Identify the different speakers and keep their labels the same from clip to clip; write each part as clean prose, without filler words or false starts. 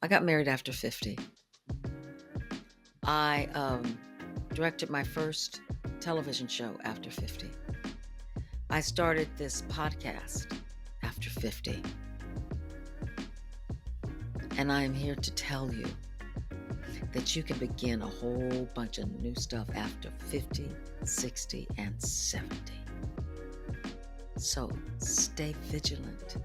Speaker 1: I got married after 50. I directed my first television show after 50. I started this podcast after 50. And I am here to tell you that you can begin a whole bunch of new stuff after 50, 60, and 70. So stay vigilant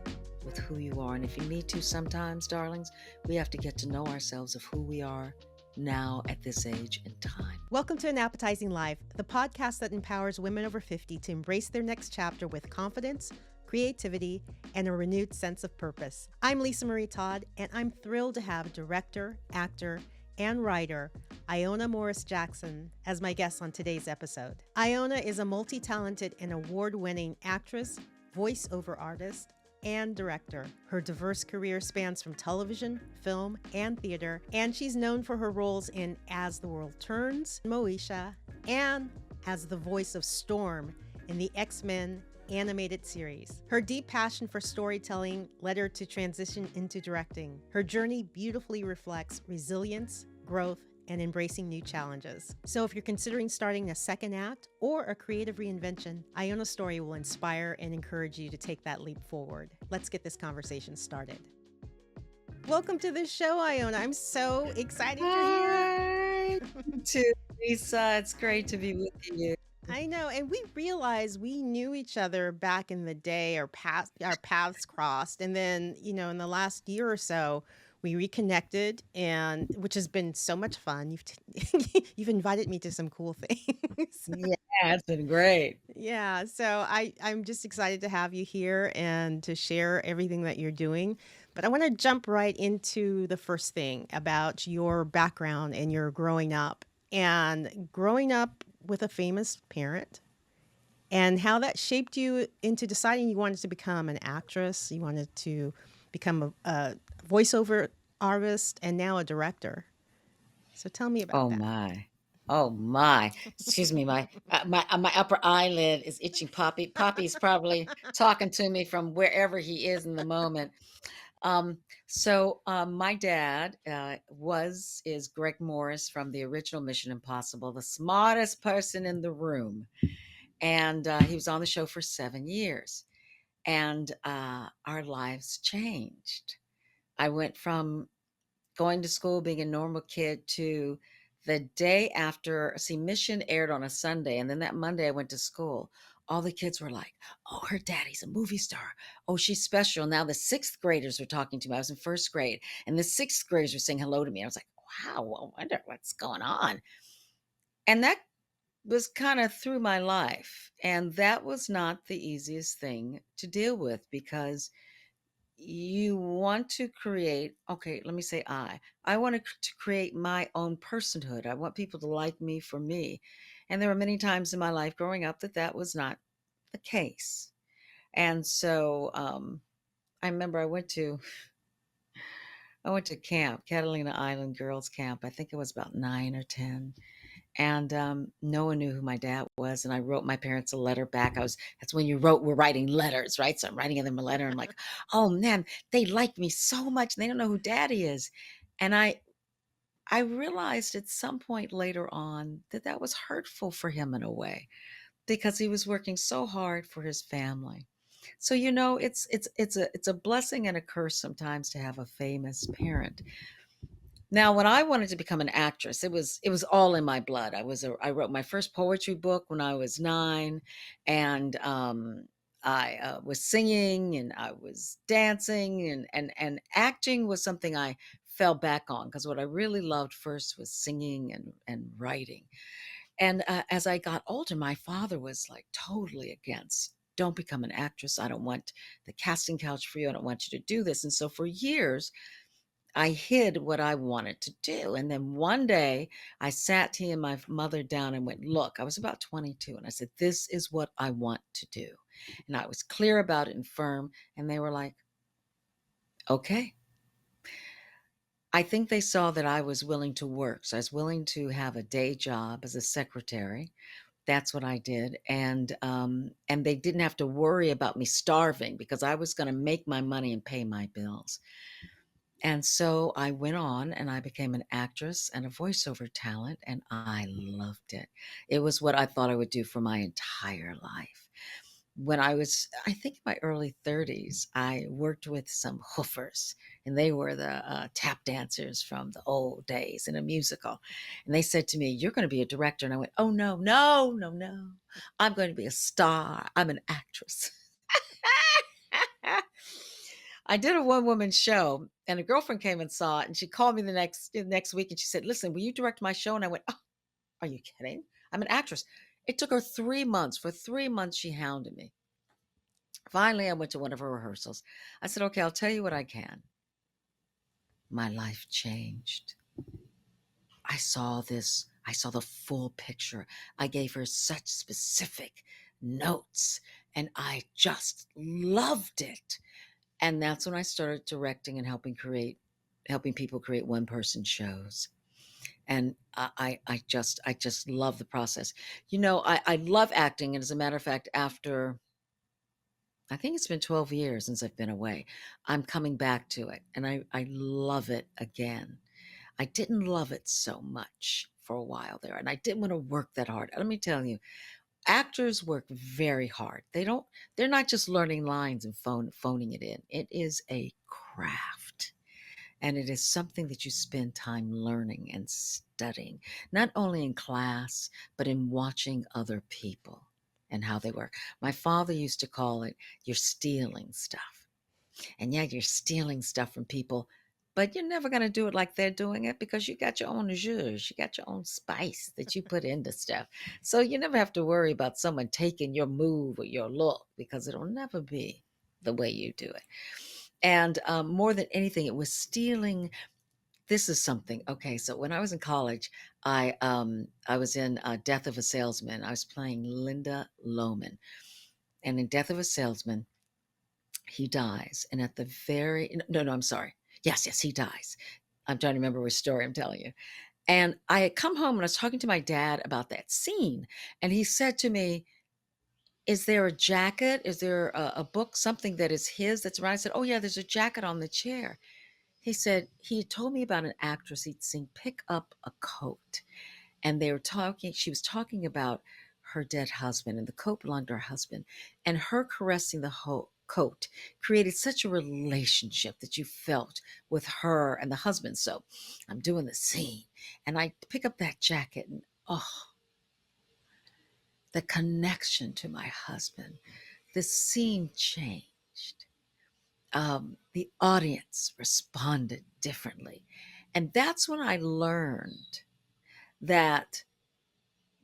Speaker 1: with who you are. And if you need to sometimes, darlings, we have to get to know ourselves of who we are now at this age and time.
Speaker 2: Welcome to An Appetizing Life, the podcast that empowers women over 50 to embrace their next chapter with confidence, creativity, and a renewed sense of purpose. I'm Lisa Marie Todd, and I'm thrilled to have director, actor, and writer Iona Morris Jackson as my guest on today's episode. Iona is a multi-talented and award-winning actress, voiceover artist, and director. Her diverse career spans from television, film, and theater, and she's known for her roles in As the World Turns, Moesha, and as the voice of Storm in the X-Men animated series. Her deep passion for storytelling led her to transition into directing. Her journey beautifully reflects resilience, growth, and embracing new challenges. So if you're considering starting a second act or a creative reinvention, Iona's story will inspire and encourage you to take that leap forward. Let's get this conversation started. Welcome to the show, Iona. I'm so excited you're here.
Speaker 1: Hi, to Lisa. It's great to be with you.
Speaker 2: I know, and we realized we knew each other back in the day, our paths crossed, and then, in the last year or so, we reconnected, and which has been so much fun. You've invited me to some cool things.
Speaker 1: Yeah, it's been great.
Speaker 2: Yeah, so I'm just excited to have you here and to share everything that you're doing. But I want to jump right into the first thing about your background and your growing up with a famous parent and how that shaped you into deciding you wanted to become an actress, you wanted to become a voiceover artist, and now a director. So tell me about
Speaker 1: Oh
Speaker 2: that.
Speaker 1: my. Oh my. Excuse me, my upper eyelid is itching. Poppy's probably talking to me from wherever he is in the moment. My dad is Greg Morris from the original Mission Impossible, the smartest person in the room. And he was on the show for 7 years. And our lives changed. I went from going to school, being a normal kid, to the day after. See, Mission aired on a Sunday, and then that Monday I went to school. All the kids were like, "Oh, her daddy's a movie star. Oh, she's special." Now the sixth graders were talking to me. I was in first grade, and the sixth graders were saying hello to me. I was like, "Wow, I wonder what's going on." And that was kind of through my life, and that was not the easiest thing to deal with because you want to create, okay, let me say I want to create my own personhood. I want people to like me for me. And there were many times in my life growing up that was not the case. And so I remember I went to camp, Catalina Island Girls Camp. I think it was about 9 or 10. And no one knew who my dad was. And I wrote my parents a letter back. That's when we're writing letters, right? So I'm writing them a letter. I'm like, oh man, they like me so much. And they don't know who daddy is. And I realized at some point later on that was hurtful for him in a way because he was working so hard for his family. So it's a blessing and a curse sometimes to have a famous parent. Now, when I wanted to become an actress, it was all in my blood. I wrote my first poetry book when I was 9, and I was singing and I was dancing, and acting was something I fell back on because what I really loved first was singing and writing. And as I got older, my father was like totally against. Don't become an actress. I don't want the casting couch for you. I don't want you to do this. And so for years, I hid what I wanted to do. And then one day I sat he and my mother down and went, look, I was about 22. And I said, this is what I want to do. And I was clear about it and firm. And they were like, okay. I think they saw that I was willing to work. So I was willing to have a day job as a secretary. That's what I did. And they didn't have to worry about me starving because I was going to make my money and pay my bills. And so I went on and I became an actress and a voiceover talent, and I loved it. It was what I thought I would do for my entire life. When I was, I think, in my early 30s, I worked with some hoofers, and they were the tap dancers from the old days in a musical. And they said to me, "You're going to be a director." And I went, "Oh, no, no, no, no. I'm going to be a star. I'm an actress." I did a one woman show, and a girlfriend came and saw it, and she called me the next week, and she said, "Listen, will you direct my show?" And I went, "Oh, are you kidding? I'm an actress." It took her 3 months. For 3 months, she hounded me. Finally, I went to one of her rehearsals. I said, "Okay, I'll tell you what I can." My life changed. I saw the full picture. I gave her such specific notes, and I just loved it. And that's when I started directing and helping people create one person shows. And I just love the process. I love acting. And as a matter of fact, after I think it's been 12 years since I've been away, I'm coming back to it, and I love it again. I didn't love it so much for a while there, and I didn't want to work that hard. Let me tell you, actors work very hard. They're not just learning lines and phoning it in. It is a craft. And it is something that you spend time learning and studying, not only in class, but in watching other people and how they work. My father used to call it, "You're stealing stuff." And yeah, you're stealing stuff from people, but you're never going to do it like they're doing it, because you got your own jus, you got your own spice that you put into stuff. So you never have to worry about someone taking your move or your look, because it'll never be the way you do it. And more than anything, it was stealing. This is something. Okay, so when I was in college, I was in Death of a Salesman. I was playing Linda Lohman, and in Death of a Salesman, he dies. And at the very no, no, I'm sorry. Yes, he dies. I'm trying to remember which story I'm telling you. And I had come home and I was talking to my dad about that scene, and he said to me, "Is there a jacket? Is there a book, something that is his that's around?" I said, "Oh yeah, there's a jacket on the chair." He said he had told me about an actress he'd seen pick up a coat, and they were talking. She was talking about her dead husband, and the coat belonged to her husband, and her caressing the coat created such a relationship that you felt with her and the husband. So I'm doing the scene, and I pick up that jacket, and oh, the connection to my husband. The scene changed. The audience responded differently. And that's when I learned that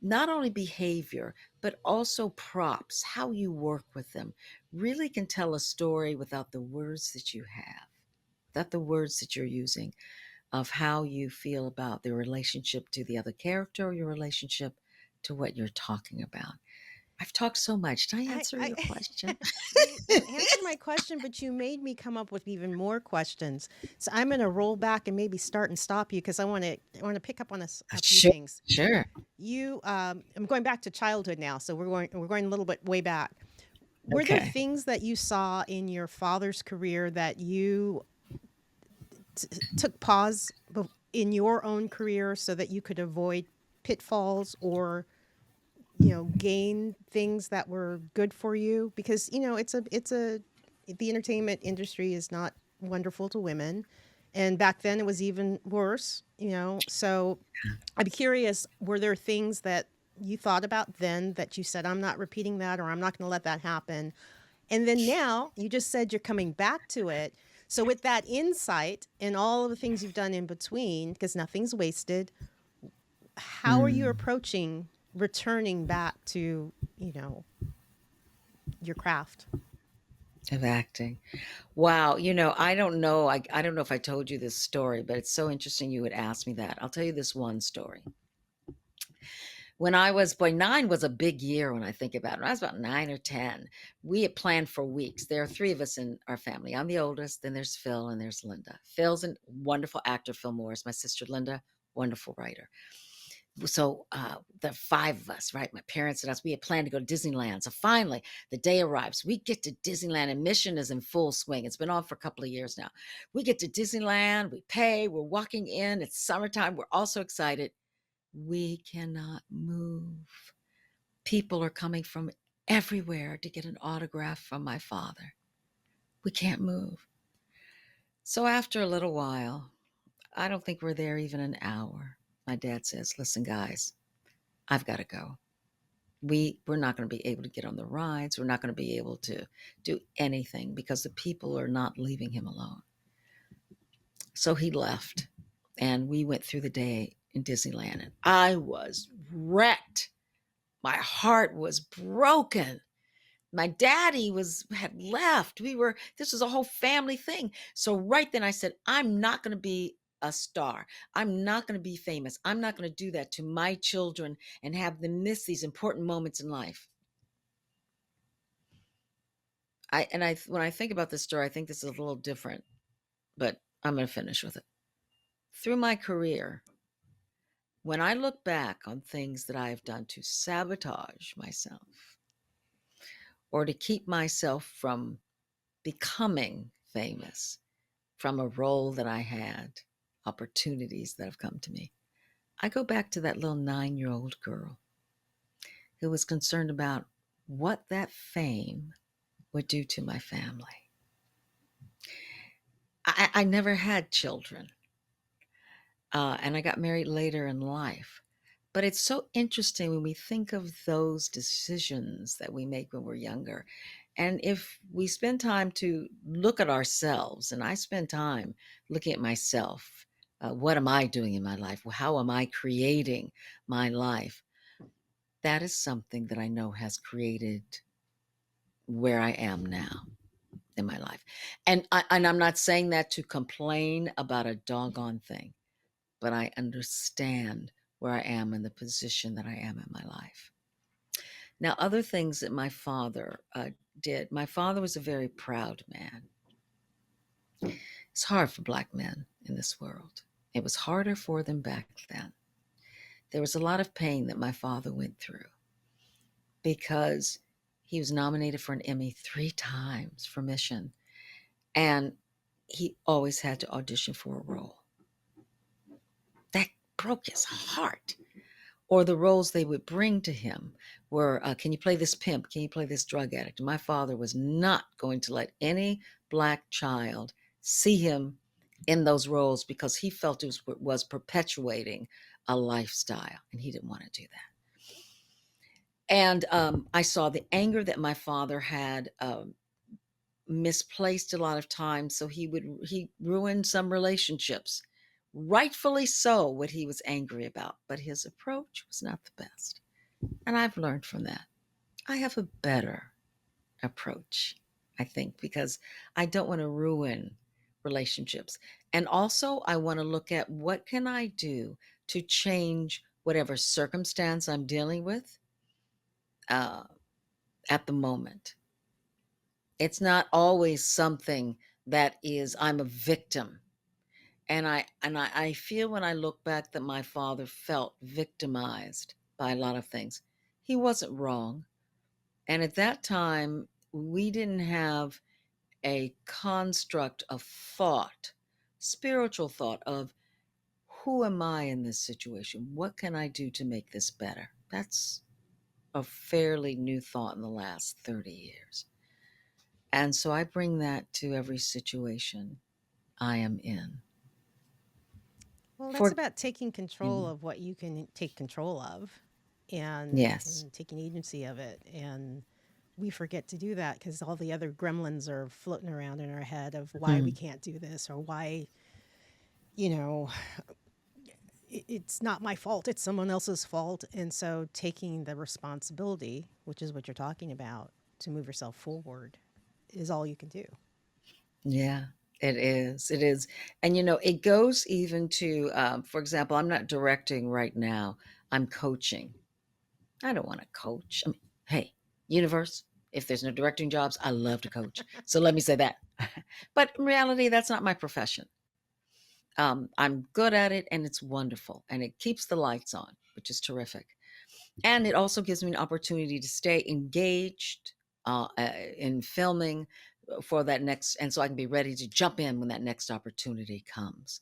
Speaker 1: not only behavior, but also props, how you work with them, really can tell a story without the words that you have, without the words that you're using, of how you feel about the relationship to the other character or your relationship to what you're talking about. I've talked so much. Did I answer
Speaker 2: I
Speaker 1: your question?
Speaker 2: you answered my question, but you made me come up with even more questions. So I'm going to roll back and maybe start and stop you because I want to pick up on a few
Speaker 1: Sure,
Speaker 2: things.
Speaker 1: sure.
Speaker 2: I'm going back to childhood now, so we're going a little bit way back. Were there
Speaker 1: Okay.
Speaker 2: things that you saw in your father's career that you took pause in your own career so that you could avoid pitfalls or gain things that were good for you? Because it's a the entertainment industry is not wonderful to women, and back then it was even worse. So I'm curious, were there things that you thought about then that you said, "I'm not repeating that," or "I'm not going to let that happen"? And then now you just said you're coming back to it. So with that insight and all of the things you've done in between, because nothing's wasted, how are you
Speaker 1: Mm,
Speaker 2: approaching returning back to, your craft?
Speaker 1: of acting. Wow. I don't know. I don't know if I told you this story, but it's so interesting you would ask me that. I'll tell you this one story. When I was, boy, 9 was a big year when I think about it. When I was about 9 or 10, we had planned for weeks. There are 3 of us in our family. I'm the oldest, then there's Phil, and there's Linda. Phil's a wonderful actor, Phil Morris. My sister Linda, wonderful writer. So the five of us, right? My parents and us, we had planned to go to Disneyland. So finally, the day arrives. We get to Disneyland, and mission is in full swing. It's been on for a couple of years now. We get to Disneyland, we pay, we're walking in. It's summertime. We're also excited. We cannot move. People are coming from everywhere to get an autograph from my father. We can't move. So after a little while, I don't think we're there even an hour. My dad says, "Listen, guys, I've got to go. We're not going to be able to get on the rides. We're not going to be able to do anything because the people are not leaving him alone." So he left, and we went through the day in Disneyland, and I was wrecked. My heart was broken. My daddy had left. This was a whole family thing. So right then I said, I'm not going to be a star. I'm not going to be famous. I'm not going to do that to my children and have them miss these important moments in life. When I think about this story, I think this is a little different, but I'm going to finish with it. Through my career, when I look back on things that I have done to sabotage myself or to keep myself from becoming famous, from a role that I had, opportunities that have come to me, I go back to that little 9-year-old girl who was concerned about what that fame would do to my family. I never had children, and I got married later in life. But it's so interesting when we think of those decisions that we make when we're younger. And if we spend time to look at ourselves, and I spend time looking at myself, what am I doing in my life? How am I creating my life? That is something that I know has created where I am now in my life. And I'm not saying that to complain about a doggone thing, but I understand where I am in the position that I am in my life. Now, other things that my father did. My father was a very proud man. It's hard for Black men in this world. It was harder for them back then. There was a lot of pain that my father went through because he was nominated for an Emmy 3 times for Mission, and he always had to audition for a role. That broke his heart. Or the roles they would bring to him were, can you play this pimp? Can you play this drug addict? My father was not going to let any Black child see him in those roles because he felt it was perpetuating a lifestyle, and he didn't want to do that. And I saw the anger that my father had misplaced a lot of times. So he ruined some relationships, rightfully so, what he was angry about, but his approach was not the best. And I've learned from that. I have a better approach, I think, because I don't want to ruin relationships. And also I want to look at what can I do to change whatever circumstance I'm dealing with uh, at the moment. It's not always something that is I'm a victim. And I feel when I look back that my father felt victimized by a lot of things. He wasn't wrong. And at that time, we didn't have a construct of thought, spiritual thought of who am I in this situation? What can I do to make this better? That's a fairly new thought in the last 30 years. And so I bring that to every situation I am in.
Speaker 2: Well, that's
Speaker 1: For
Speaker 2: about taking control
Speaker 1: mm,
Speaker 2: of what you can take control of
Speaker 1: yes.
Speaker 2: and taking agency of it. And we forget to do that because all the other gremlins are floating around in our head of why we
Speaker 1: Mm,
Speaker 2: can't do this or why, you know, it's not my fault, it's someone else's fault. And so taking the responsibility, which is what you're talking about, to move yourself forward is all you can do.
Speaker 1: yeah, it is. It is. And, it goes even to, for example, I'm not directing right now, I'm coaching. I don't want to coach. I mean, hey, universe, if there's no directing jobs, I love to coach. So let me say that. But in reality, that's not my profession. I'm good at it and it's wonderful and it keeps the lights on. which is terrific. And it also gives me an opportunity to stay engaged in filming for that next, and so I can be ready to jump in when that next opportunity comes.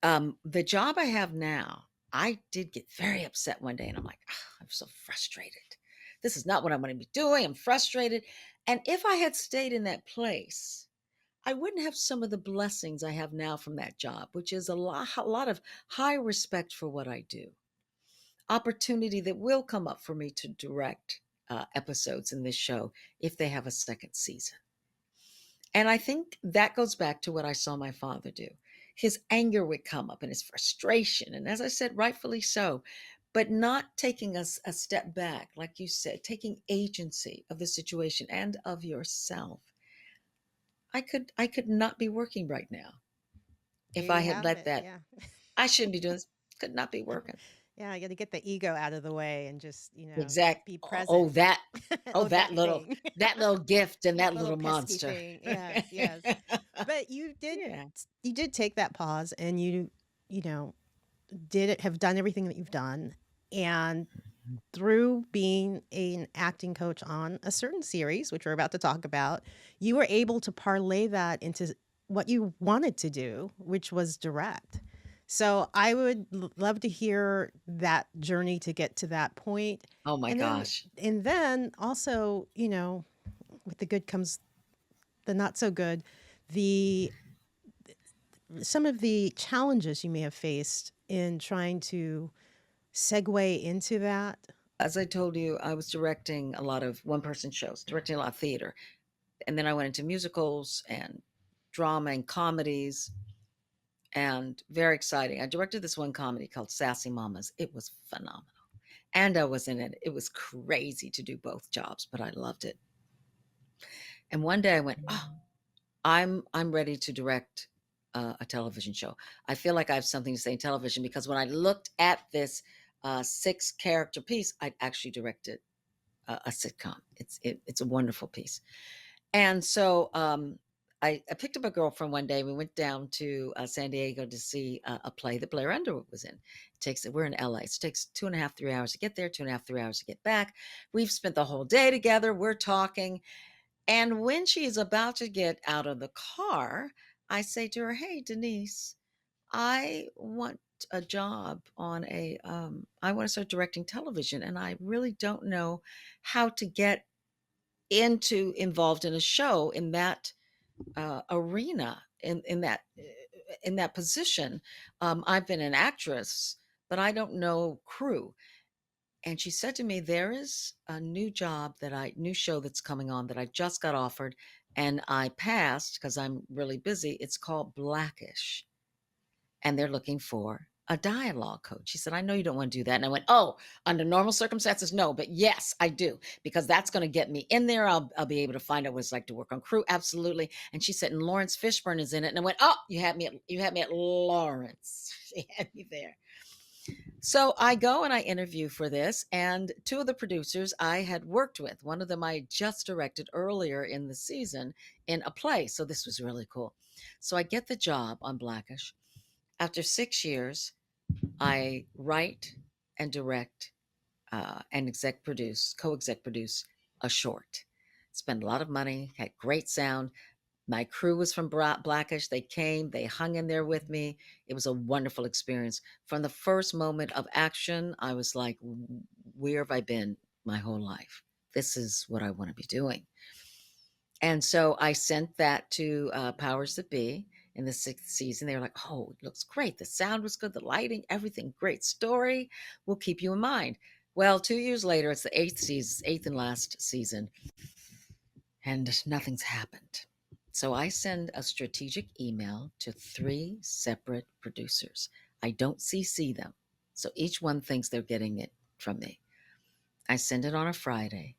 Speaker 1: The job I have now, I did get very upset one day, and I'm like, "Ah, I'm so frustrated. This is not what I want to be doing. I'm frustrated." And if I had stayed in that place, I wouldn't have some of the blessings I have now from that job, which is a lot of high respect for what I do, opportunity that will come up for me to direct episodes in this show if they have a second season. And I think that goes back to what I saw my father do. His anger would come up and his frustration. And as I said, rightfully so, but not taking us a step back, like you said, taking agency of the situation and of yourself. I could not be working right now if
Speaker 2: There
Speaker 1: I
Speaker 2: you
Speaker 1: had
Speaker 2: have
Speaker 1: let
Speaker 2: it.
Speaker 1: that.
Speaker 2: Yeah.
Speaker 1: I shouldn't be doing this. Could not be working.
Speaker 2: Yeah, I got to get the ego out of the way and just,
Speaker 1: Exact.
Speaker 2: be
Speaker 1: Oh,
Speaker 2: present.
Speaker 1: that. Oh,
Speaker 2: Oh, that thing.
Speaker 1: that little gift and
Speaker 2: That
Speaker 1: that
Speaker 2: little
Speaker 1: little
Speaker 2: pesky
Speaker 1: monster.
Speaker 2: thing. Yes, yes. But
Speaker 1: Yeah.
Speaker 2: you did take that pause and you know, did it have done everything that you've done, and through being an acting coach on a certain series, which we're about to talk about, you were able to parlay that into what you wanted to do, which was direct. So I would love to hear that journey to get to that point.
Speaker 1: Oh my
Speaker 2: And then
Speaker 1: gosh.
Speaker 2: and then also, with the good comes the not so good, the some of the challenges you may have faced in trying to segue into that.
Speaker 1: As I told you, I was directing a lot of one person shows, directing a lot of theater. And then I went into musicals and drama and comedies, and very exciting. I directed this one comedy called Sassy Mamas. It was phenomenal. And I was in it. It was crazy to do both jobs, but I loved it. And one day I went, "Oh, I'm ready to direct a television show. I feel like I have something to say in television," because when I looked at this 6 character piece, I'd actually directed a sitcom. It's a wonderful piece. And so I picked up a girlfriend one day. We went down to San Diego to see a play that Blair Underwood was in. We're in LA. So it takes 2.5, 3 hours to get there, 2.5, 3 hours to get back. We've spent the whole day together. We're talking. And when she's about to get out of the car, I say to her, "Hey, Denise, I want a job on I want to start directing television, and I really don't know how to get involved in a show in that arena, in that position. I've been an actress, but I don't know crew." And she said to me, "There is a new show that's coming on that I just got offered, and I passed because I'm really busy. It's called Blackish, and they're looking for a dialogue coach." She said, "I know you don't want to do that." And I went, "Oh, under normal circumstances, no, but yes, I do, because that's going to get me in there. I'll be able to find out what it's like to work on crew. Absolutely." And she said, "And Lawrence Fishburne is in it." And I went, "Oh, you had me at Lawrence." She had me there. So I go and I interview for this, and 2 of the producers I had worked with. One of them I just directed earlier in the season in a play. So this was really cool. So I get the job on Blackish. After 6 years, I write and direct and co-exec produce a short. Spent a lot of money, had great sound. My crew was from Blackish. They came, they hung in there with me. It was a wonderful experience. From the first moment of action, I was like, where have I been my whole life? This is what I want to be doing. And so I sent that to Powers That Be in the 6th season. They were like, "Oh, it looks great. The sound was good, the lighting, everything, great story. We'll keep you in mind." Well, 2 years later, it's the 8th season, 8th and last season, and nothing's happened. So I send a strategic email to 3 separate producers. I don't CC them. So each one thinks they're getting it from me. I send it on a Friday.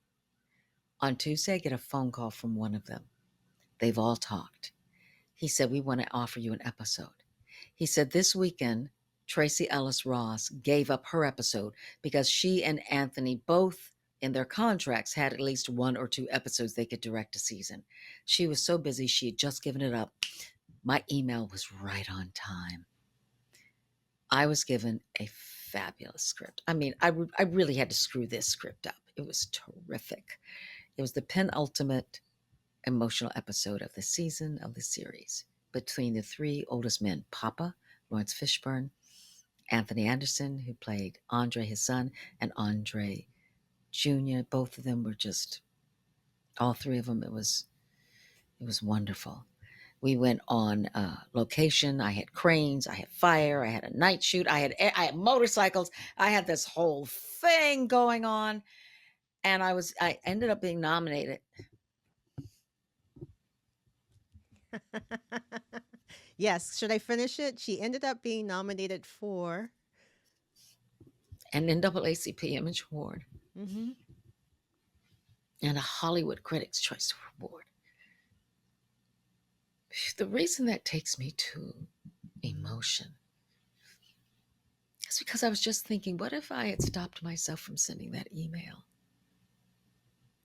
Speaker 1: On Tuesday, I get a phone call from one of them. They've all talked. He said, "We want to offer you an episode." He said, "This weekend, Tracy Ellis Ross gave up her episode because she and Anthony both in their contracts had at least 1 or 2 episodes they could direct a season. She was so busy, she had just given it up." My email was right on time. I was given a fabulous script. I mean, I really had to screw this script up. It was terrific. It was the penultimate emotional episode of the season of the series between the three oldest men, Papa, Lawrence Fishburne, Anthony Anderson, who played Andre, his son, and Andre Jr. Both of them were just, all three of them, it was wonderful. We went on location. I had cranes, I had fire, I had a night shoot, I had motorcycles. I had this whole thing going on, and I ended up being nominated.
Speaker 2: Yes. Should I finish it? She ended up being nominated for.
Speaker 1: An NAACP Image Award
Speaker 2: Mm-hmm.
Speaker 1: and a Hollywood Critics' Choice Award. The reason that takes me to emotion is because I was just thinking, what if I had stopped myself from sending that email?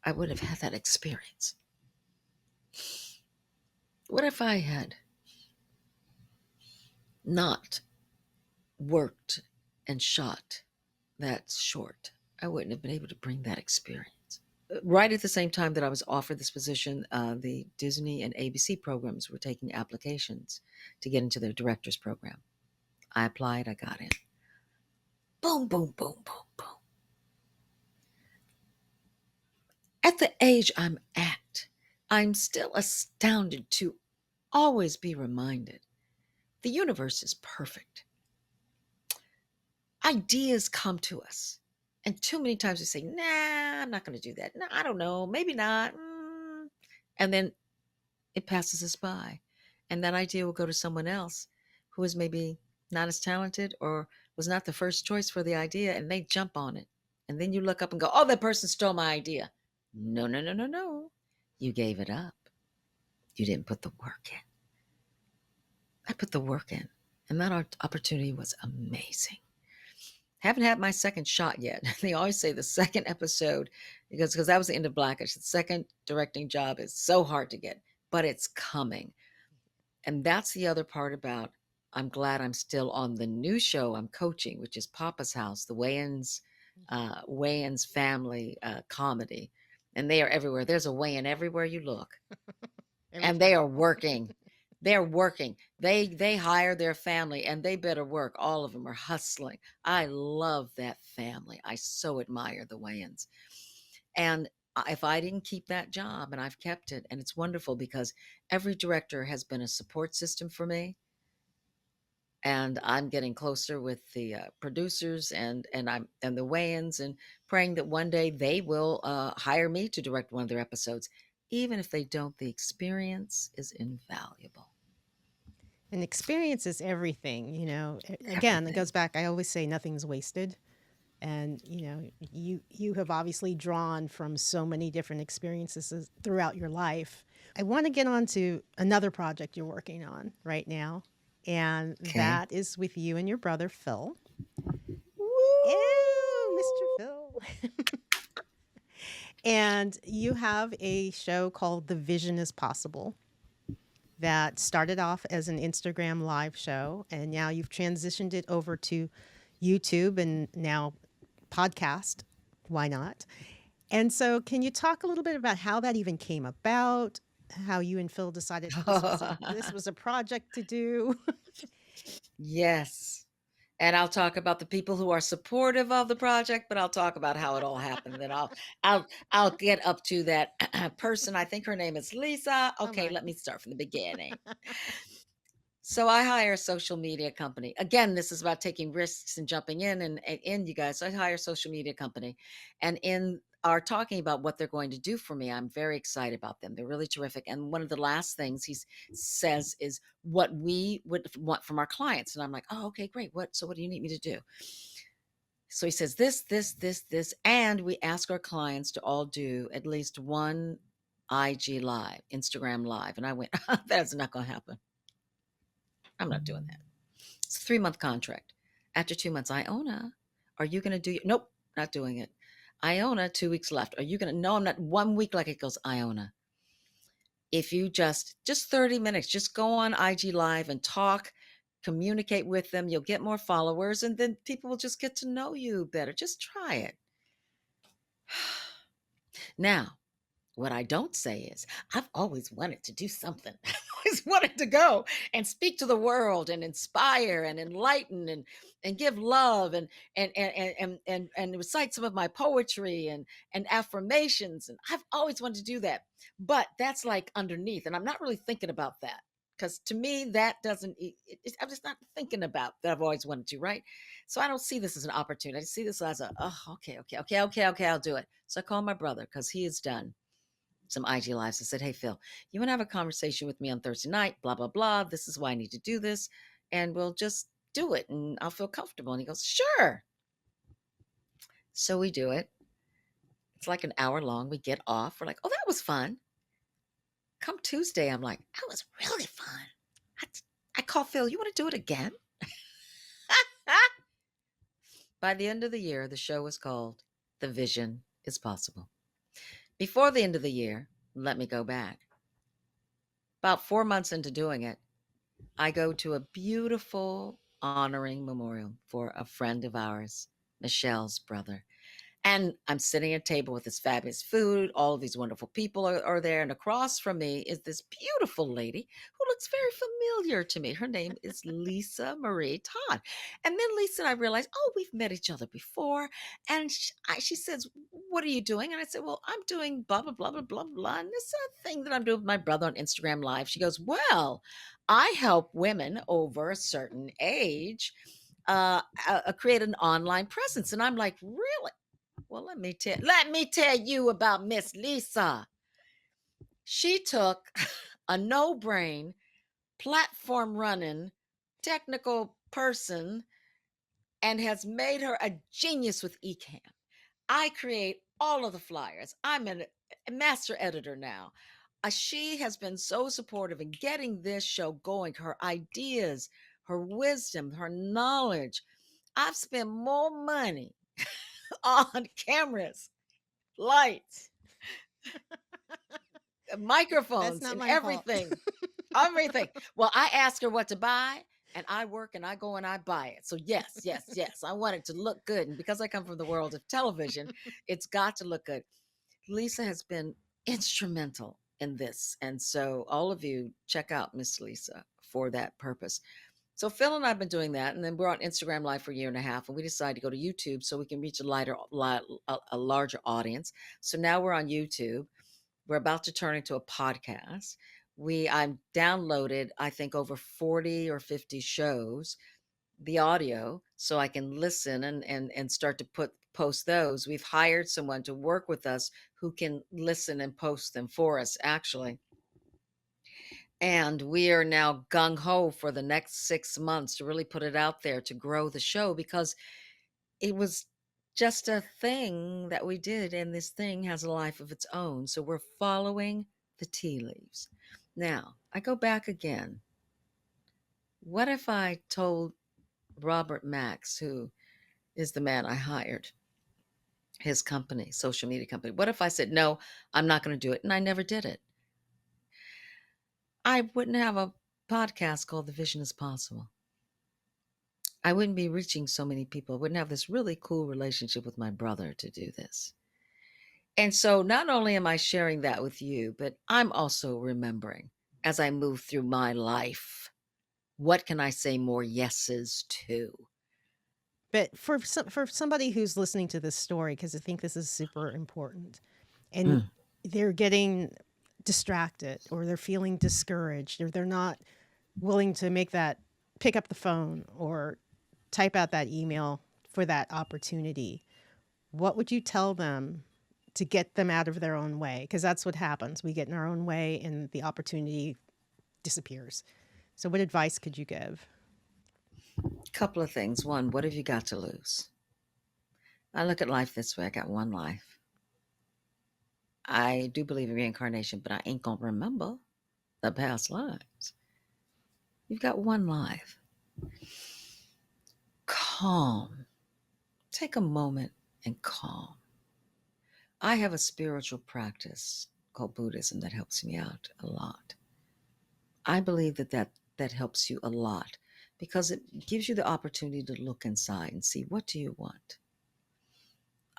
Speaker 1: I would have had that experience. What if I had not worked and shot that short? I wouldn't have been able to bring that experience. Right at the same time that I was offered this position, the Disney and ABC programs were taking applications to get into their director's program. I applied, I got in. Boom, boom, boom, boom, boom. At the age I'm at, I'm still astounded to always be reminded the universe is perfect. Ideas come to us. And too many times we say, nah, I'm not going to do that. No, I don't know. Maybe not. And then it passes us by. And that idea will go to someone else who is maybe not as talented or was not the first choice for the idea, and they jump on it. And then you look up and go, oh, that person stole my idea. No, no, no, no, no. You gave it up. You didn't put the work in. I put the work in. And that opportunity was amazing. Haven't had my second shot yet. They always say the second episode, because that was the end of Blackish. The second directing job is so hard to get, but it's coming. And that's the other part about, I'm glad I'm still on the new show I'm coaching, which is Papa's House, the Wayans family comedy. And they are everywhere. There's a Wayan everywhere you look. And they are working. They're working. They hire their family, and they better work. All of them are hustling. I love that family. I so admire the Wayans. And if I didn't keep that job, and I've kept it, and it's wonderful because every director has been a support system for me. And I'm getting closer with the producers and the Wayans, and praying that one day they will hire me to direct one of their episodes. Even if they don't, the experience is invaluable.
Speaker 2: And experience is everything, Again,
Speaker 1: Everything.
Speaker 2: it goes back. I always say nothing's wasted. And, you have obviously drawn from so many different experiences throughout your life. I want to get on to another project you're working on right now. And
Speaker 1: Okay.
Speaker 2: that is with you and your brother, Phil.
Speaker 1: Woo!
Speaker 2: Ew, Mr. Phil. And you have a show called The Vision is Possible that started off as an Instagram live show, and now you've transitioned it over to YouTube and now podcast. Why not? And so, can you talk a little bit about how that even came about? How you and Phil decided this was a project to do?
Speaker 1: Yes. And I'll talk about the people who are supportive of the project, but I'll talk about how it all happened. Then I'll get up to that person. I think her name is Lisa.
Speaker 2: Oh
Speaker 1: Okay,
Speaker 2: my.
Speaker 1: let me start from the beginning. So I hire a social media company. Again, this is about taking risks and jumping in you guys. So I hire a social media company, and in are talking about what they're going to do for me. I'm very excited about them. They're really terrific. And one of the last things he says is what we would want from our clients. And I'm like, oh, okay, great. What do you need me to do? So he says this, and we ask our clients to all do at least one IG live, Instagram live. And I went, that's not going to happen. I'm not doing that. It's a 3-month contract. After 2 months, Iona, are you going to do? Nope, not doing it. Iona, 2 weeks left. Are you going to? No, I'm not. 1 week, like it goes, Iona. If you just 30 minutes, just go on IG Live and talk, communicate with them. You'll get more followers, and then people will just get to know you better. Just try it. Now, what I don't say is, I've always wanted to do something. I always wanted to go and speak to the world and inspire and enlighten and give love and recite some of my poetry and affirmations. And I've always wanted to do that. But that's like underneath. And I'm not really thinking about that. Because to me, that doesn't, I'm just not thinking about that. I've always wanted to, right? So I don't see this as an opportunity. I see this as okay, I'll do it. So I call my brother because he is done some IG lives. I said, hey, Phil, you want to have a conversation with me on Thursday night? Blah, blah, blah. This is why I need to do this. And we'll just do it and I'll feel comfortable. And he goes, sure. So we do it. It's like an hour long. We get off. We're like, oh, that was fun. Come Tuesday, I'm like, that was really fun. I call Phil, you want to do it again? By the end of the year, the show was called The Vision is Possible. Before the end of the year, let me go back. About 4 months into doing it, I go to a beautiful honoring memorial for a friend of ours, Michelle's brother. And I'm sitting at a table with this fabulous food. All of these wonderful people are there. And across from me is this beautiful lady who looks very familiar to me. Her name is Lisa Marie Todd. And then Lisa and I realized, oh, we've met each other before. And she says, what are you doing? And I said, well, I'm doing blah, blah, blah, blah, blah, blah. And this is a thing that I'm doing with my brother on Instagram Live. She goes, well, I help women over a certain age create an online presence. And I'm like, really? Well, let me tell you about Miss Lisa. She took a no-brain, platform running, technical person and has made her a genius with eCam. I create all of the flyers. I'm a master editor now. She has been so supportive in getting this show going. Her ideas, her wisdom, her knowledge. I've spent more money on cameras, lights,
Speaker 2: That's
Speaker 1: microphones,
Speaker 2: not
Speaker 1: and
Speaker 2: my fault.
Speaker 1: everything. Everything. Well, I ask her what to buy, and I work and I go and I buy it. So yes, yes, yes. I want it to look good. And because I come from the world of television, it's got to look good. Lisa has been instrumental in this. And so all of you check out Miss Lisa for that purpose. So Phil and I have been doing that, and then we're on Instagram Live for a year and a half, and we decided to go to YouTube so we can reach a larger audience. So now we're on YouTube. We're about to turn into a podcast. I've downloaded, I think, over 40 or 50 shows, the audio, so I can listen and start to post those. We've hired someone to work with us who can listen and post them for us, actually. And we are now gung ho for the next 6 months to really put it out there to grow the show because it was just a thing that we did, and this thing has a life of its own. So we're following the tea leaves. Now, I go back again. What if I told Robert Max, who is the man I hired, his company, social media company, what if I said, no, I'm not going to do it? And I never did it. I wouldn't have a podcast called The Vision is Possible. I wouldn't be reaching so many people. I wouldn't have this really cool relationship with my brother to do this. And so not only am I sharing that with you, but I'm also remembering as I move through my life, what can I say more yeses to?
Speaker 2: But for somebody who's listening to this story, because I think this is super important, and
Speaker 1: Mm.
Speaker 2: they're getting distracted or they're feeling discouraged or they're not willing to pick up the phone or type out that email for that opportunity, what would you tell them to get them out of their own way? Because that's what happens. We get in our own way and the opportunity disappears. So what advice could you give?
Speaker 1: Couple of things. One, what have you got to lose? I look at life this way. I got one life. I do believe in reincarnation, but I ain't going to remember the past lives. You've got one life. Calm. Take a moment and calm. I have a spiritual practice called Buddhism that helps me out a lot. I believe that helps you a lot because it gives you the opportunity to look inside and see, what do you want?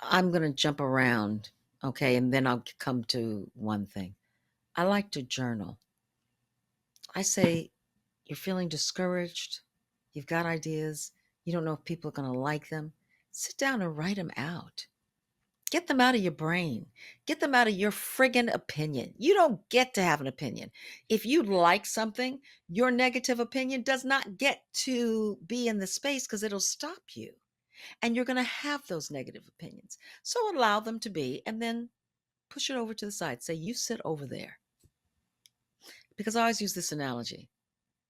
Speaker 1: I'm going to jump around, okay, and then I'll come to one thing. I like to journal. I say, you're feeling discouraged, you've got ideas, you don't know if people are going to like them. Sit down and write them out. Get them out of your brain. Get them out of your friggin' opinion. You don't get to have an opinion. If you like something, your negative opinion does not get to be in the space because it'll stop you. And you're going to have those negative opinions. So allow them to be and then push it over to the side. Say, you sit over there. Because I always use this analogy.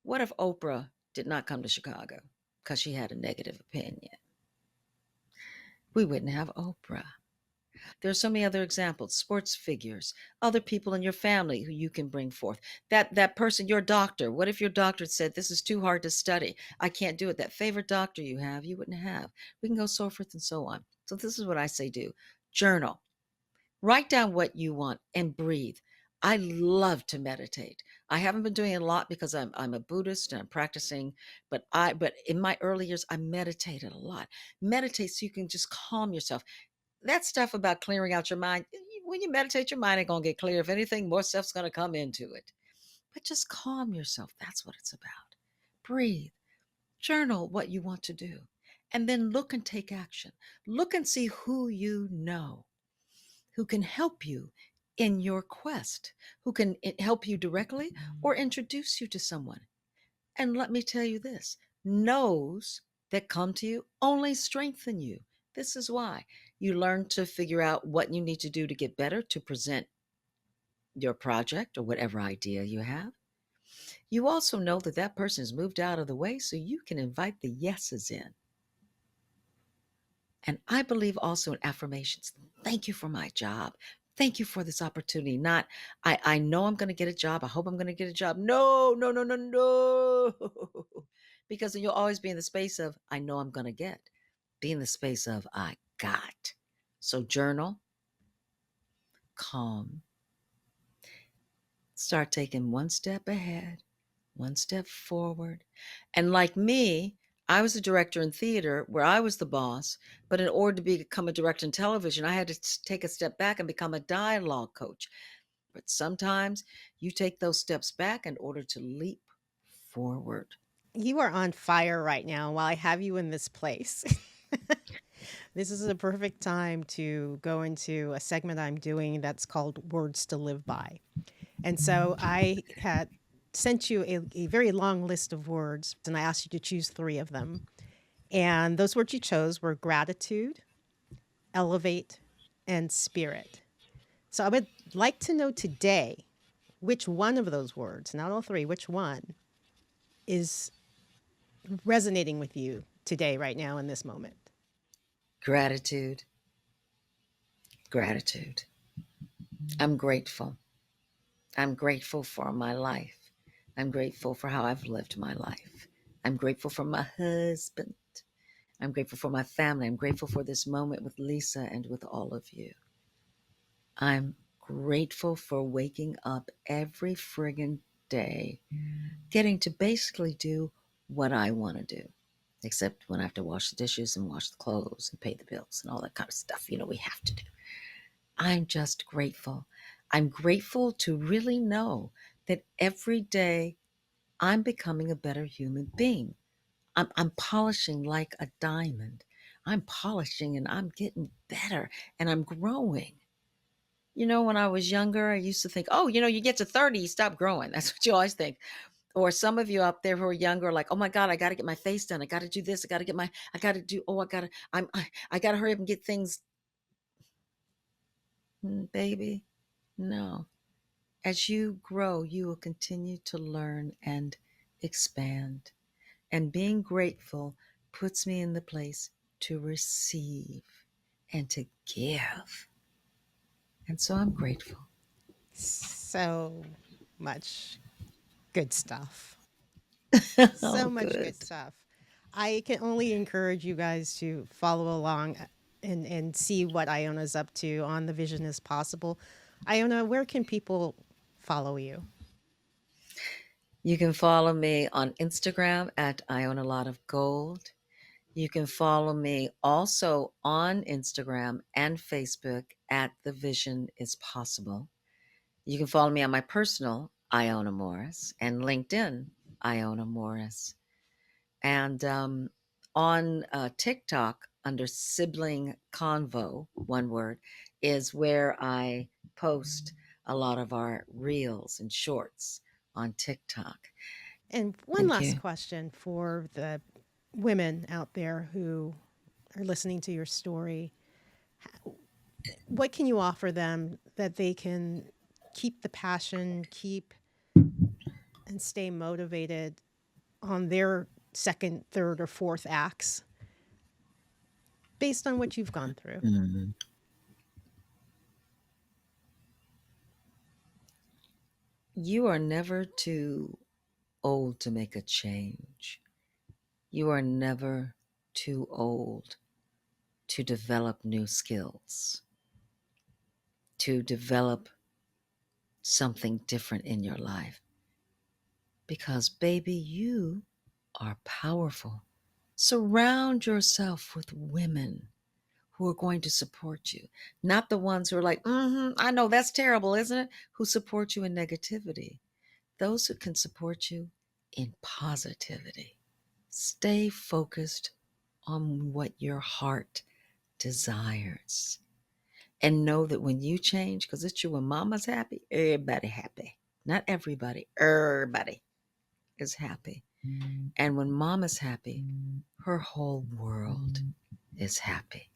Speaker 1: What if Oprah did not come to Chicago because she had a negative opinion? We wouldn't have Oprah. There's so many other examples, sports figures, other people in your family who you can bring forth. That person, your doctor. What if your doctor said, this is too hard to study? I can't do it. That favorite doctor you have, you wouldn't have. We can go so forth and so on. So this is what I say do. Journal. Write down what you want and breathe. I love to meditate. I haven't been doing it a lot because I'm a Buddhist and I'm practicing, but in my early years I meditated a lot. Meditate so you can just calm yourself. That stuff about clearing out your mind, when you meditate, your mind ain't gonna get clear. If anything, more stuff's gonna come into it. But just calm yourself. That's what it's about. Breathe. Journal what you want to do. And then look and take action. Look and see who you know who can help you in your quest, who can help you directly or introduce you to someone. And let me tell you this, no's that come to you only strengthen you. This is why you learn to figure out what you need to do to get better to present your project or whatever idea you have. You also know that that person has moved out of the way so you can invite the yeses in. And I believe also in affirmations. Thank you for my job. Thank you for this opportunity. Not, I know I'm going to get a job. I hope I'm going to get a job. No, no, no, no, no. Because then you'll always be in the space of, I know I'm going to get. Be in the space of, I got. So journal, calm, start taking one step ahead, one step forward. And like me, I was a director in theater where I was the boss, but in order to become a director in television, I had to take a step back and become a dialogue coach. But sometimes you take those steps back in order to leap forward.
Speaker 2: You are on fire right now while I have you in this place. This is a perfect time to go into a segment I'm doing that's called Words to Live By. And so I had sent you a very long list of words, and I asked you to choose three of them. And those words you chose were gratitude, elevate, and spirit. So I would like to know today which one of those words, not all three, which one is resonating with you today, right now, in this moment.
Speaker 1: Gratitude, gratitude. I'm grateful. I'm grateful for my life. I'm grateful for how I've lived my life. I'm grateful for my husband. I'm grateful for my family. I'm grateful for this moment with Lisa and with all of you. I'm grateful for waking up every friggin' day, getting to basically do what I want to do, except when I have to wash the dishes and wash the clothes and pay the bills and all that kind of stuff, we have to do. I'm just grateful. I'm grateful to really know that every day I'm becoming a better human being. I'm polishing like a diamond. I'm polishing and I'm getting better and I'm growing. When I was younger, I used to think, oh, you get to 30, you stop growing. That's what you always think. Or some of you out there who are younger, are like, oh my God, I got to get my face done. I got to do this. I got to do, oh, I got to hurry up and get things. Baby, no. As you grow, you will continue to learn and expand. And being grateful puts me in the place to receive and to give. And so I'm grateful.
Speaker 2: So much good stuff.
Speaker 1: Oh,
Speaker 2: So much
Speaker 1: good.
Speaker 2: good stuff. I can only encourage you guys to follow along and see what Iona's up to on The Vision is Possible. Iona, where can people follow you?
Speaker 1: You can follow me on Instagram at I Own a Lot of Gold. You can follow me also on Instagram and Facebook at The Vision is Possible. You can follow me on my personal, Iona Morris, and LinkedIn, Iona Morris. And on TikTok, under Sibling Convo, one word, is where I post a lot of our reels and shorts on TikTok.
Speaker 2: And one
Speaker 1: Thank
Speaker 2: last
Speaker 1: you.
Speaker 2: question for the women out there who are listening to your story. What can you offer them that they can keep the passion, keep and stay motivated on their second, third, or fourth acts based on what you've gone through?
Speaker 1: Mhm. You are never too old to make a change. You are never too old to develop new skills, to develop something different in your life. Because, baby, you are powerful. Surround yourself with women who are going to support you, not the ones who are like, I know that's terrible, isn't it? Who support you in negativity. Those who can support you in positivity. Stay focused on what your heart desires. And know that when you change, because it's true, when mama's happy, everybody happy. Not everybody, everybody is happy. And when mama's happy, her whole world is happy.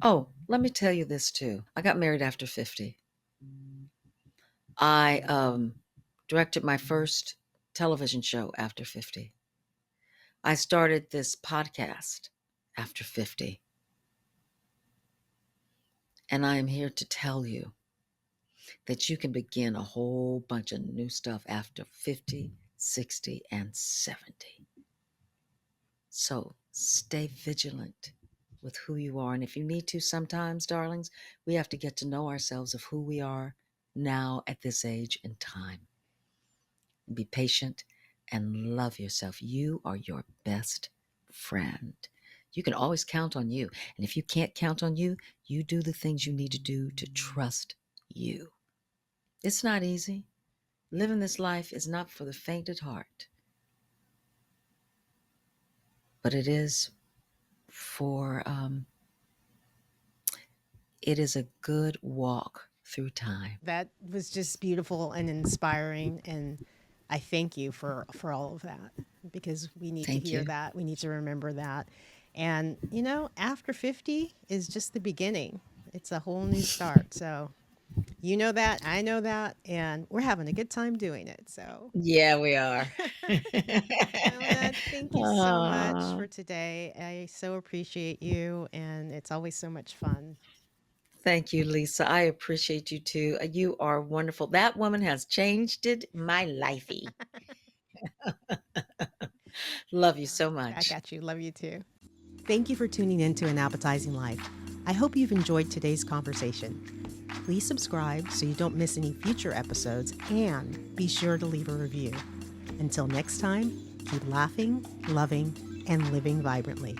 Speaker 1: Oh, let me tell you this too. I got married after 50. I directed my first television show after 50. I started this podcast after 50. And I am here to tell you that you can begin a whole bunch of new stuff after 50, 60, and 70. So stay vigilant with who you are. And if you need to, sometimes, darlings, we have to get to know ourselves of who we are now at this age and time. Be patient and love yourself. You are your best friend. You can always count on you. And if you can't count on you, you do the things you need to do to trust you. It's not easy. Living this life is not for the faint at heart, but it is for, it is a good walk through time.
Speaker 2: That was just beautiful and inspiring, and I thank you for all of that, because we need to
Speaker 1: Thank
Speaker 2: hear
Speaker 1: you.
Speaker 2: that. We need to remember that. And you know, after 50 is just the beginning. It's a whole new start. So, you know that, I know that, and we're having a good time doing it. So,
Speaker 1: Yeah, we are.
Speaker 2: Iona, thank you so much
Speaker 1: Aw,
Speaker 2: for today. I so appreciate you, and it's always so much fun.
Speaker 1: thank you, Lisa. I appreciate you too. You are wonderful. That woman has changed it, my lifey. Love you so
Speaker 2: I
Speaker 1: much.
Speaker 2: got you. Love you too. Thank you for tuning in to An Appetizing Life. I hope you've enjoyed today's conversation. Please subscribe so you don't miss any future episodes, and be sure to leave a review. Until next time, keep laughing, loving, and living vibrantly.